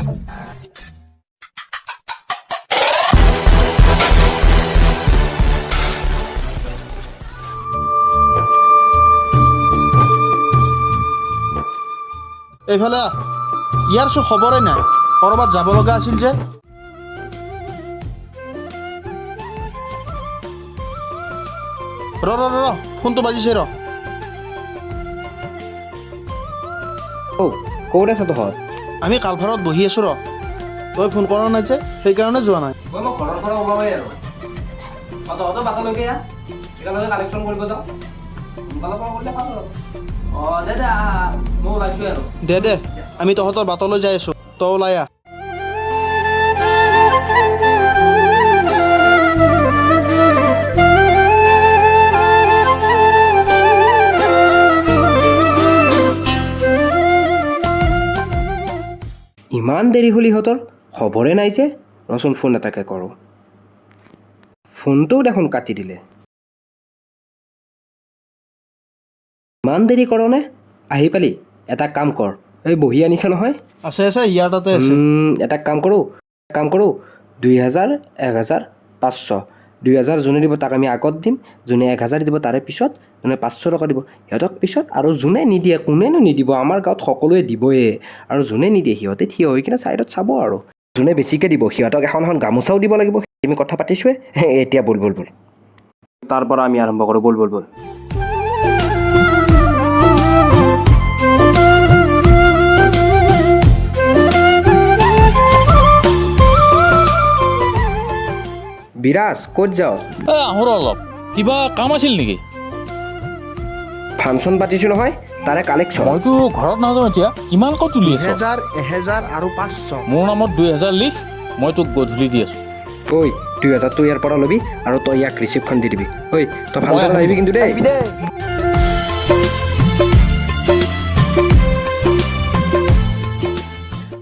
এইফালে ইয়াৰ চো খবৰেই নাই কৰবাত যাব লগা আছিল যে ৰ ফোনটো বাজিছে ৰ ক'ত আছ তহঁত? আমি কালভাৰত বহি আছো ৰ তই ফোন কৰা নাই যে সেইকাৰণে যোৱা নাই মই ঘৰৰ পৰা ওলাবই আৰু তহঁতৰ বাটলৈকে একেলগে কালেকশ্যন কৰিব যাওঁ সোনকালে পৰা কৰিলে ভাল আৰু দে মই ওলাইছোঁ আৰু দে আমি তহঁতৰ বাটলৈ যাই আছো তই ওলাই আহ ইমান দেৰি হ'ল ইহঁতৰ খবৰে নাই যে ৰচোন ফোন এটাকে কৰোঁ ফোনটোও দেখোন কাটি দিলে ইমান দেৰি কৰনে আহি পালি এটা কাম কৰ এই বহি আনিছ নহয় আছে ইয়াৰ তাতে আছে এটা কাম কৰোঁ 2000 1000 500 2000 যোনে দিব তাক আমি আগত দিম যোনে 1000 দিব তাৰে পিছত যোনে 500 টকা দিব সিহঁতক পিছত আৰু যোনে নিদিয়ে কোনেনো নিদিব আমাৰ গাঁৱত সকলোৱে দিবয়ে আৰু যোনে নিদিয়ে সিহঁতে থিয় হৈ কিনে ছাইডত চাব আৰু যোনে বেছিকৈ দিব সিহঁতক এখন গামোচাও দিব লাগিব আমি কথা পাতিছোঁৱে এতিয়া বল তাৰ পৰা আমি আৰম্ভ কৰোঁ বল বিৰাজ ক'ত যাওঁ আহোঁ অলপ কিবা কাম আছিল নেকি ফাংচন পাতিছোঁ নহয় তাৰে কালেকশ্যন মইতো ঘৰত নাযাওঁ এতিয়া কিমান ক'ত তুলি আছ 1000 আৰু 500 মোৰ নামত 2000 লিখ মই তোক গধূলি দি আছোঁ ঐ 2000 তই ইয়াৰ পৰা ল'বি আৰু তই ইয়াক ৰিচিপ্টখন দি দিবি ঐ তই ফাংচনত আহিবি কিন্তু দেই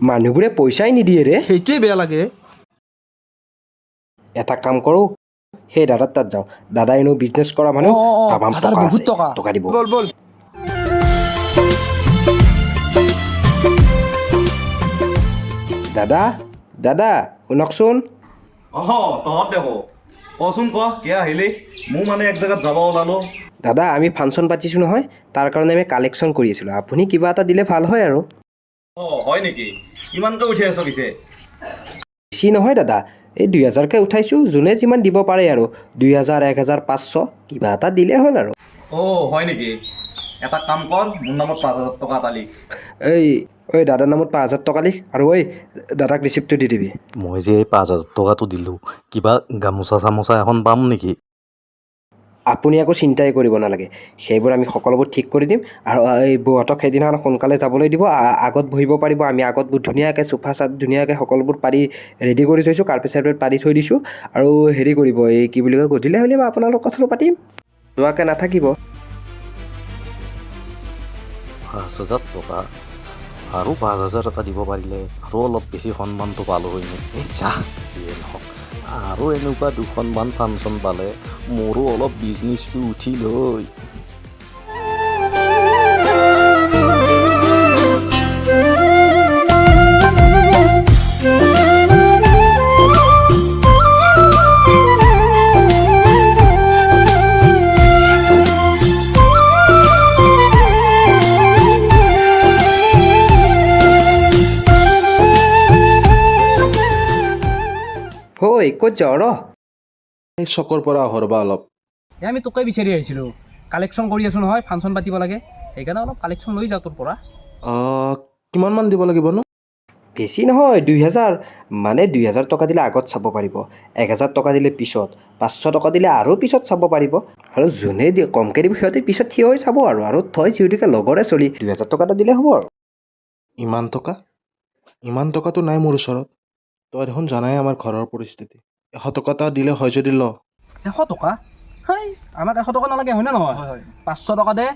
মানুহবোৰে পইচাই নিদিয়ে ৰে সেইটোৱে বেয়া লাগে এটা কাম কৰোঁ সেই দাদাৰ তাত যাওঁ দাদা এনেও বিজনেছ কৰা মানুহ তামাম টকা আছে টকা দিব বল দাদা শুনকচোন তহঁত দেখো কচোন কিয় আহিলি মোৰ মানে এক জেগাত যাব ওলালো দাদা আমি ফাংচন পাতিছোঁ নহয় তাৰ কাৰণে আমি কালেকশ্যন কৰি আছিলোঁ আপুনি কিবা এটা দিলে ভাল হয় আৰু হয় নেকি কিমানকৈ উঠি আছ পিছে বেছি নহয় দাদা এই 2000কৈ উঠাইছোঁ যোনে যিমান দিব পাৰে আৰু 2000 1000 500 কিবা এটা দিলে হ'ল আৰু হয় নেকি এটা কাম কৰ মোৰ নামত 5000 টকা এটা লিখ ঐ দাদাৰ নামত 5000 টকা লিখ আৰু দাদাক ৰিচিপ্টটো দি দিবি মই যে এই 5000 টকাটো দিলোঁ কিবা গামোচা চামোচা এখন পাম নেকি আপুনি একো চিন্তাই কৰিব নালাগে সেইবোৰ আমি সকলোবোৰ ঠিক কৰি দিম আৰু এই বৌহঁতক সেইদিনাখন সোনকালে যাবলৈ দিব আগত বহিব পাৰিব আমি আগত ধুনীয়াকৈ চোফা চাট ধুনীয়াকৈ সকলোবোৰ পাৰি ৰেডি কৰি থৈছোঁ কাৰ্পেট চাৰ্পেট পাৰি থৈ দিছোঁ আৰু হেৰি কৰিব এই কি বুলি কয় গধূলি হ'লে আপোনালোক কথাটো পাতিম যোৱাকৈ নাথাকিব 5000 টকা আৰু 5000 এটা দিব পাৰিলে আৰু অলপ বেছি সন্মানটো পালোঁ হয় এই যা যিয়ে নহওক আৰু এনেকুৱা দুখনমান ফাংচন পালে মোৰো অলপ বিজনেছটো উঠিল হয় ক'ত যাওঁ ৰ এই চকৰ পৰা হৰবা অলপ আমি তোকে বিচাৰি আহিছিলোঁ কালেকশ্যন কৰি আছোঁ নহয় ফাংচন পাতিব লাগে সেইকাৰণে অলপ কালেকশ্যন লৈ যাওঁ তোৰ পৰা কিমানমান দিব লাগিবনো বেছি নহয় 2000 মানে 2000 টকা দিলে আগত চাব পাৰিব 1000 টকা দিলে পিছত 500 টকা দিলে আৰু পিছত চাব পাৰিব আৰু যোনে কমকৈ দিব সিহঁতে পিছত থিয় হৈ চাব আৰু তই যিহেতুকে লগৰে চলি 2000 টকা এটা দিলে হ'ব আৰু ইমান টকাটো নাই মোৰ ওচৰত তই দেখোন জানাই আমাৰ ঘৰৰ পৰিস্থিতি 100 টকা এটা দিলে হয় যদি ল 100 টকা আমাক 100 টকা নালাগে হয় নে নহয় 500 টকা দে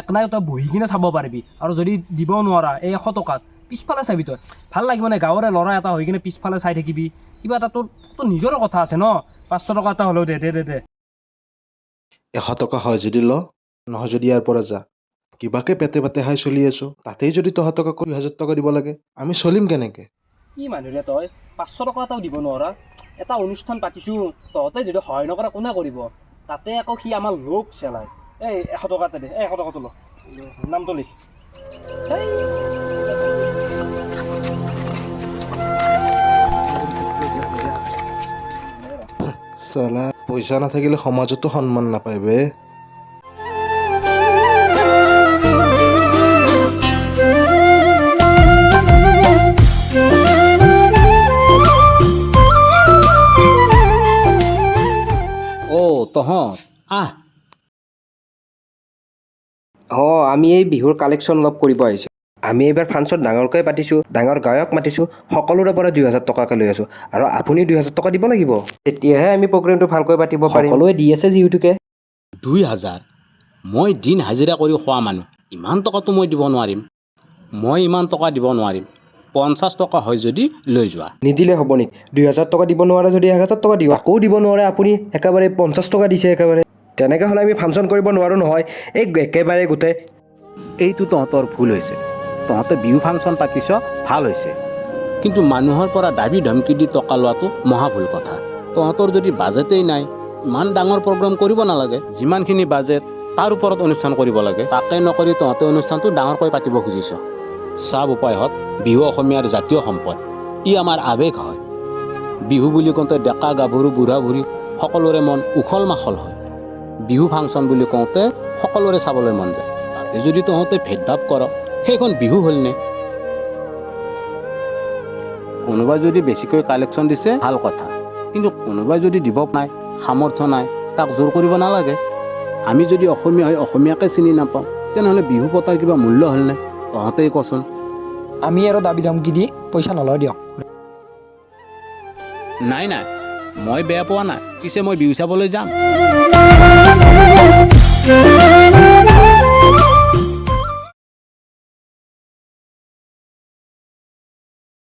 এক নাই তই বহি কিনে চাব পাৰিবি আৰু যদি দিব নোৱাৰা এই 100 টকাত পিছফালে চাবি তই ভাল লাগিব নে গাঁৱৰে ল'ৰা এটা হৈ কিনে পিছফালে চাই থাকিবি কিবা এটা তোৰ নিজৰো কথা আছে ন 500 টকা এটা হ'লেও দে 100 টকা হয় যদি ল নহয় যদি ইয়াৰ পৰা যা কিবাকে পেটে খাই চলি আছোঁ তাতেই যদি তহঁতক আকৌ 2000 টকা দিব লাগে আমি চলিম কেনেকৈ কি মানুহৰে তই 500 টকা এটাও দিব নোৱাৰা এটা অনুষ্ঠান পাতিছোঁ তহঁতে যদি সহায় নকৰা কোনে কৰিব তাতে আকৌ সি আমাৰ লোক চেলায় এই 100 টকা এটা দে 100 টকাটো ল নামটো লিখ হেই। চালা পইচা নাথাকিলে সমাজতো সন্মান নাপায় বে। তহঁত আহ অঁ আমি এই বিহুৰ কালেকশ্যন অলপ কৰিব আহিছোঁ আমি এইবাৰ ফাংচন ডাঙৰকৈ পাতিছোঁ ডাঙৰ গায়ক মাতিছোঁ সকলোৰে পৰা 2000 টকাকৈ লৈ আছোঁ আৰু আপুনি 2000 টকা দিব লাগিব তেতিয়াহে আমি প্ৰগ্ৰেমটো ভালকৈ পাতিব পাৰিম সকলোৱে দি আছে যিহেতুকে 2000 মই দিন হাজিৰা কৰি খোৱা মানুহ ইমান টকাটো মই দিব নোৱাৰিম মই ইমান টকা দিব নোৱাৰিম 50 টকা হয় যদি লৈ যোৱা নিদিলে হ'ব নেকি 2000 টকা দিব নোৱাৰে যদি 1000 টকা দিয়ক আকৌ দিব নোৱাৰে আপুনি একেবাৰে 50 টকা দিছে একেবাৰে তেনেকৈ হ'লে আমি ফাংচন কৰিব নোৱাৰোঁ নহয় এই একেবাৰে গোটেই এইটো তহঁতৰ ভুল হৈছে তহঁতে বিহু ফাংচন পাতিছ ভাল হৈছে কিন্তু মানুহৰ পৰা দাবী ধমকি দি টকা লোৱাটো মহা ভুল কথা তহঁতৰ যদি বাজেটেই নাই ইমান ডাঙৰ প্ৰগ্ৰাম কৰিব নালাগে যিমানখিনি বাজেট তাৰ ওপৰত অনুষ্ঠান কৰিব লাগে তাকে নকৰি তহঁতে অনুষ্ঠানটো ডাঙৰকৈ পাতিব খুজিছ চাব উপায়ত বিহু অসমীয়াৰ জাতীয় সম্পদ ই আমাৰ আৱেগ হয় বিহু বুলি কওঁতে ডেকা গাভৰু বুঢ়া বুঢ়ী সকলোৰে মন উখল মাখল হয় বিহু ফাংচন বুলি কওঁতে সকলোৰে চাবলৈ মন যায় তাতে যদি তহঁতে ভেদভাৱ কৰ সেইখন বিহু হ'লনে কোনোবাই যদি বেছিকৈ কালেকশ্যন দিছে ভাল কথা কিন্তু কোনোবাই যদি দিব নাই সামৰ্থ্য নাই তাক জোৰ কৰিব নালাগে আমি যদি অসমীয়া হৈ অসমীয়াকে চিনি নাপাওঁ তেনেহ'লে বিহু পতাৰ কিবা মূল্য হ'লনে তহঁতেই কচোন আমি আৰু দাবী ধমকি দি পইচা নলওঁ দিয়ক নাই মই বেয়া পোৱা নাই পিছে মই বিহু চাবলৈ যাম